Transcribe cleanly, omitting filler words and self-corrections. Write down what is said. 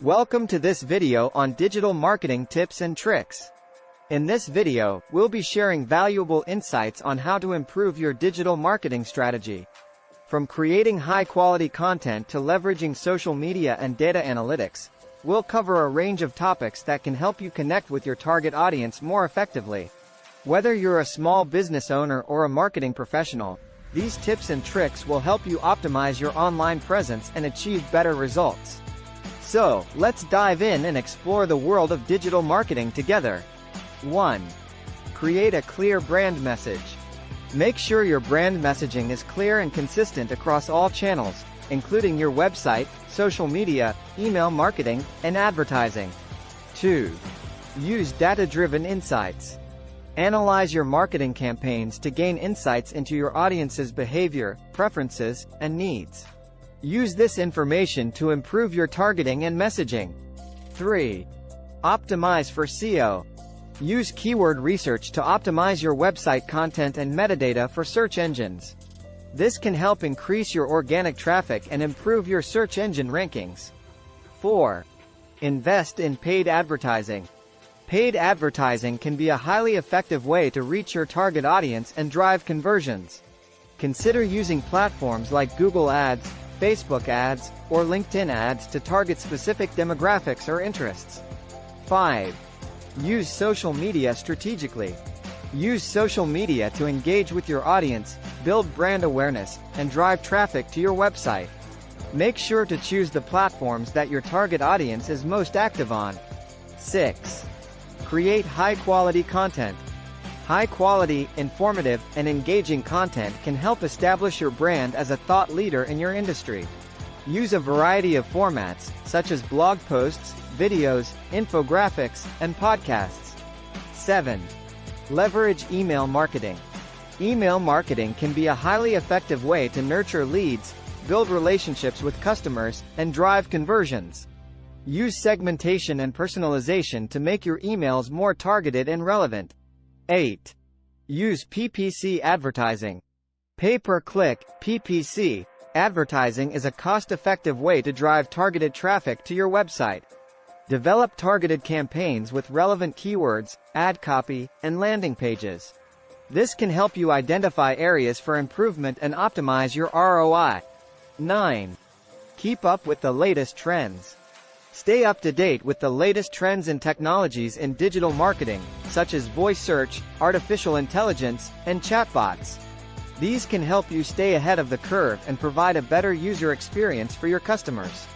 Welcome to this video on digital marketing tips and tricks. In this video, we'll be sharing valuable insights on how to improve your digital marketing strategy. From creating high-quality content to leveraging social media and data analytics, we'll cover a range of topics that can help you connect with your target audience more effectively. Whether you're a small business owner or a marketing professional, these tips and tricks will help you optimize your online presence and achieve better results. So, let's dive in and explore the world of digital marketing together. 1. Create a clear brand message. Make sure your brand messaging is clear and consistent across all channels, including your website, social media, email marketing, and advertising. 2. Use data-driven insights. Analyze your marketing campaigns to gain insights into your audience's behavior, preferences, and needs. Use this information to improve your targeting and messaging. 3. Optimize for SEO. Use keyword research to optimize your website content and metadata for search engines. This can help increase your organic traffic and improve your search engine rankings. 4. Invest in paid advertising. Paid advertising can be a highly effective way to reach your target audience and drive conversions. Consider using platforms like Google Ads, Facebook ads, or LinkedIn ads to target specific demographics or interests. 5. Use social media strategically. Use social media to engage with your audience, build brand awareness, and drive traffic to your website. Make sure to choose the platforms that your target audience is most active on. 6. Create high-quality content. High-quality, informative, and engaging content can help establish your brand as a thought leader in your industry. Use a variety of formats, such as blog posts, videos, infographics, and podcasts. 7. Leverage email marketing. Email marketing can be a highly effective way to nurture leads, build relationships with customers, and drive conversions. Use segmentation and personalization to make your emails more targeted and relevant. 8. Use PPC advertising. Pay-per-click, PPC, advertising is a cost-effective way to drive targeted traffic to your website. Develop targeted campaigns with relevant keywords, ad copy, and landing pages. This can help you identify areas for improvement and optimize your ROI. 9. Keep up with the latest trends. Stay up to date with the latest trends and technologies in digital marketing, such as voice search, artificial intelligence, and chatbots. These can help you stay ahead of the curve and provide a better user experience for your customers.